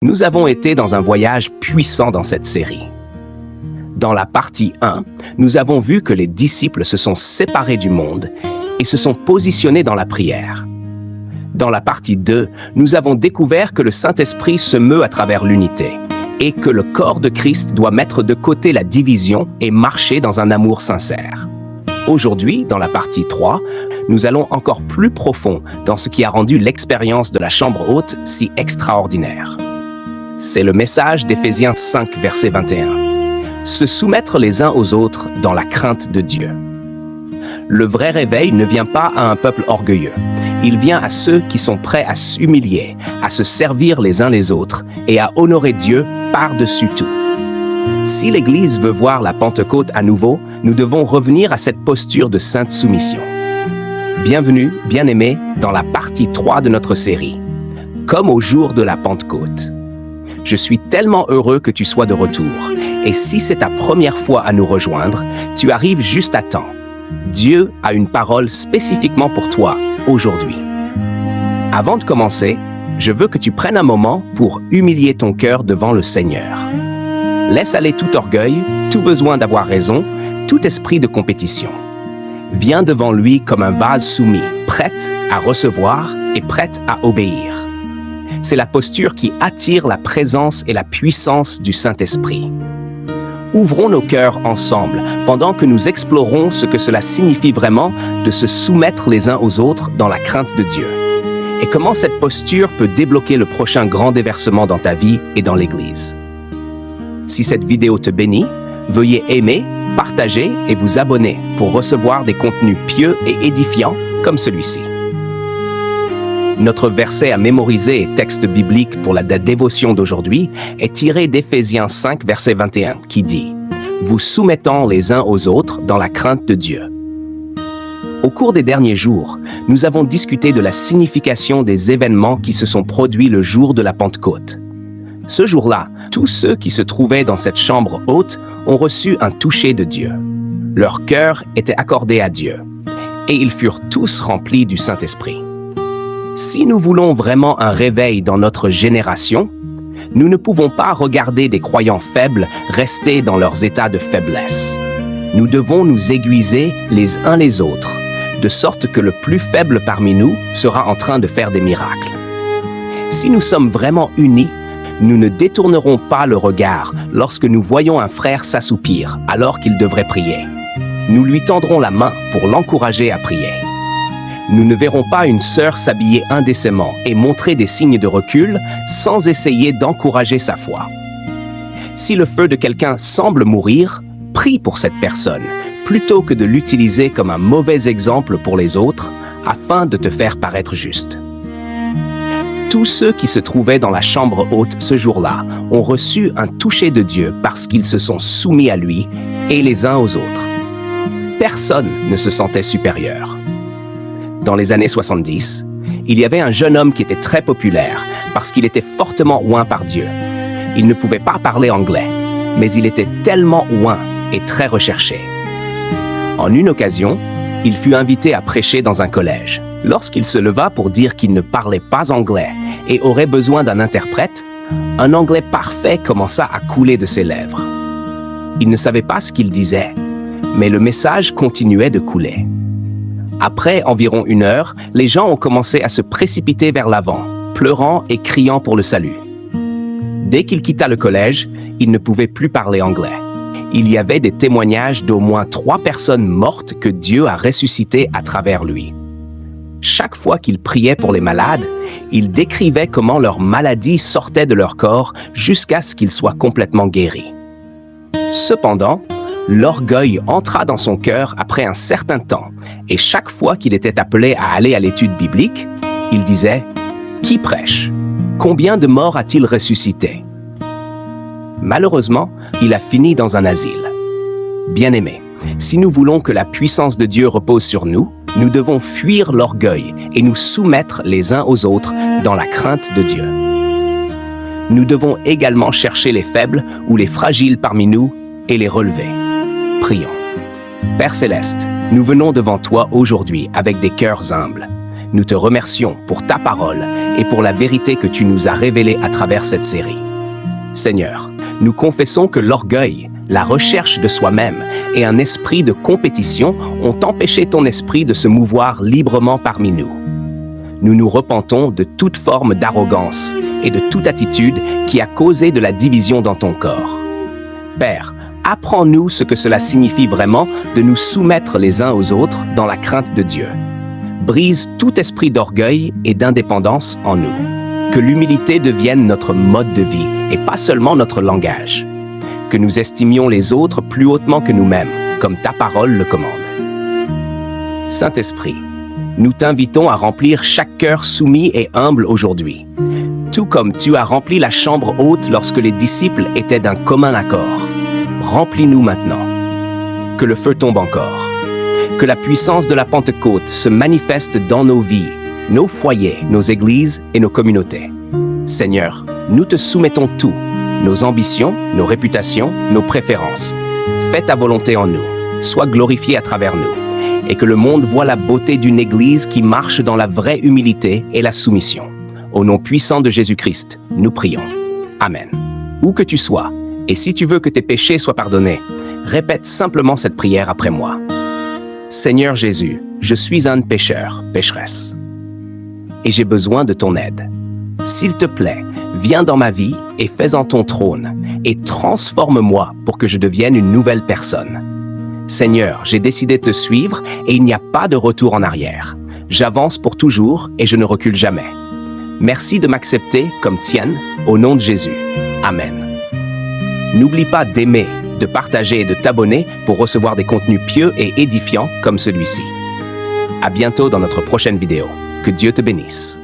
Nous avons été dans un voyage puissant dans cette série. Dans la partie 1, nous avons vu que les disciples se sont séparés du monde et se sont positionnés dans la prière. Dans la partie 2, nous avons découvert que le Saint-Esprit se meut à travers l'unité et que le corps de Christ doit mettre de côté la division et marcher dans un amour sincère. Aujourd'hui, dans la partie 3, nous allons encore plus profond dans ce qui a rendu l'expérience de la chambre haute si extraordinaire. C'est le message d'Éphésiens 5, verset 21. Se soumettre les uns aux autres dans la crainte de Dieu. Le vrai réveil ne vient pas à un peuple orgueilleux. Il vient à ceux qui sont prêts à s'humilier, à se servir les uns les autres et à honorer Dieu par-dessus tout. Si l'Église veut voir la Pentecôte à nouveau, nous devons revenir à cette posture de sainte soumission. Bienvenue, bien-aimés, dans la partie 3 de notre série, comme au jour de la Pentecôte. Je suis tellement heureux que tu sois de retour. Et si c'est ta première fois à nous rejoindre, tu arrives juste à temps. Dieu a une parole spécifiquement pour toi aujourd'hui. Avant de commencer, je veux que tu prennes un moment pour humilier ton cœur devant le Seigneur. Laisse aller tout orgueil, tout besoin d'avoir raison, tout esprit de compétition. Viens devant lui comme un vase soumis, prête à recevoir et prête à obéir. C'est la posture qui attire la présence et la puissance du Saint-Esprit. Ouvrons nos cœurs ensemble pendant que nous explorons ce que cela signifie vraiment de se soumettre les uns aux autres dans la crainte de Dieu et comment cette posture peut débloquer le prochain grand déversement dans ta vie et dans l'Église. Si cette vidéo te bénit, veuillez aimer, partager et vous abonner pour recevoir des contenus pieux et édifiants comme celui-ci. Notre verset à mémoriser et texte biblique pour la dévotion d'aujourd'hui est tiré d'Éphésiens 5, verset 21, qui dit « Vous soumettant les uns aux autres dans la crainte de Dieu ». Au cours des derniers jours, nous avons discuté de la signification des événements qui se sont produits le jour de la Pentecôte. Ce jour-là, tous ceux qui se trouvaient dans cette chambre haute ont reçu un toucher de Dieu. Leur cœur était accordé à Dieu, et ils furent tous remplis du Saint-Esprit. Si nous voulons vraiment un réveil dans notre génération, nous ne pouvons pas regarder des croyants faibles rester dans leurs états de faiblesse. Nous devons nous aiguiser les uns les autres, de sorte que le plus faible parmi nous sera en train de faire des miracles. Si nous sommes vraiment unis, nous ne détournerons pas le regard lorsque nous voyons un frère s'assoupir alors qu'il devrait prier. Nous lui tendrons la main pour l'encourager à prier. Nous ne verrons pas une sœur s'habiller indécemment et montrer des signes de recul sans essayer d'encourager sa foi. Si le feu de quelqu'un semble mourir, prie pour cette personne, plutôt que de l'utiliser comme un mauvais exemple pour les autres, afin de te faire paraître juste. Tous ceux qui se trouvaient dans la chambre haute ce jour-là ont reçu un toucher de Dieu parce qu'ils se sont soumis à lui et les uns aux autres. Personne ne se sentait supérieur. Dans les années 70, il y avait un jeune homme qui était très populaire parce qu'il était fortement oint par Dieu. Il ne pouvait pas parler anglais, mais il était tellement oint et très recherché. En une occasion, il fut invité à prêcher dans un collège. Lorsqu'il se leva pour dire qu'il ne parlait pas anglais et aurait besoin d'un interprète, un anglais parfait commença à couler de ses lèvres. Il ne savait pas ce qu'il disait, mais le message continuait de couler. Après environ 1 heure, les gens ont commencé à se précipiter vers l'avant, pleurant et criant pour le salut. Dès qu'il quitta le collège, il ne pouvait plus parler anglais. Il y avait des témoignages d'au moins 3 personnes mortes que Dieu a ressuscitées à travers lui. Chaque fois qu'il priait pour les malades, il décrivait comment leur maladie sortait de leur corps jusqu'à ce qu'ils soient complètement guéris. Cependant, l'orgueil entra dans son cœur après un certain temps, et chaque fois qu'il était appelé à aller à l'étude biblique, il disait « Qui prêche? Combien de morts a-t-il ressuscité ?» Malheureusement, il a fini dans un asile. Bien-aimés, si nous voulons que la puissance de Dieu repose sur nous, nous devons fuir l'orgueil et nous soumettre les uns aux autres dans la crainte de Dieu. Nous devons également chercher les faibles ou les fragiles parmi nous et les relever. Prions. Père Céleste, nous venons devant toi aujourd'hui avec des cœurs humbles. Nous te remercions pour ta parole et pour la vérité que tu nous as révélée à travers cette série. Seigneur, nous confessons que l'orgueil, la recherche de soi-même et un esprit de compétition ont empêché ton esprit de se mouvoir librement parmi nous. Nous nous repentons de toute forme d'arrogance et de toute attitude qui a causé de la division dans ton corps. Père, apprends-nous ce que cela signifie vraiment de nous soumettre les uns aux autres dans la crainte de Dieu. Brise tout esprit d'orgueil et d'indépendance en nous. Que l'humilité devienne notre mode de vie et pas seulement notre langage. Que nous estimions les autres plus hautement que nous-mêmes, comme ta parole le commande. Saint-Esprit, nous t'invitons à remplir chaque cœur soumis et humble aujourd'hui. Tout comme tu as rempli la chambre haute lorsque les disciples étaient d'un commun accord. Remplis-nous maintenant. Que le feu tombe encore. Que la puissance de la Pentecôte se manifeste dans nos vies, nos foyers, nos églises et nos communautés. Seigneur, nous te soumettons tout, nos ambitions, nos réputations, nos préférences. Fais ta volonté en nous, sois glorifié à travers nous, et que le monde voie la beauté d'une Église qui marche dans la vraie humilité et la soumission. Au nom puissant de Jésus-Christ, nous prions. Amen. Où que tu sois, et si tu veux que tes péchés soient pardonnés, répète simplement cette prière après moi. Seigneur Jésus, je suis un pécheur, pécheresse, et j'ai besoin de ton aide. S'il te plaît, viens dans ma vie et fais-en ton trône, et transforme-moi pour que je devienne une nouvelle personne. Seigneur, j'ai décidé de te suivre et il n'y a pas de retour en arrière. J'avance pour toujours et je ne recule jamais. Merci de m'accepter comme tienne, au nom de Jésus. Amen. N'oublie pas d'aimer, de partager et de t'abonner pour recevoir des contenus pieux et édifiants comme celui-ci. À bientôt dans notre prochaine vidéo. Que Dieu te bénisse.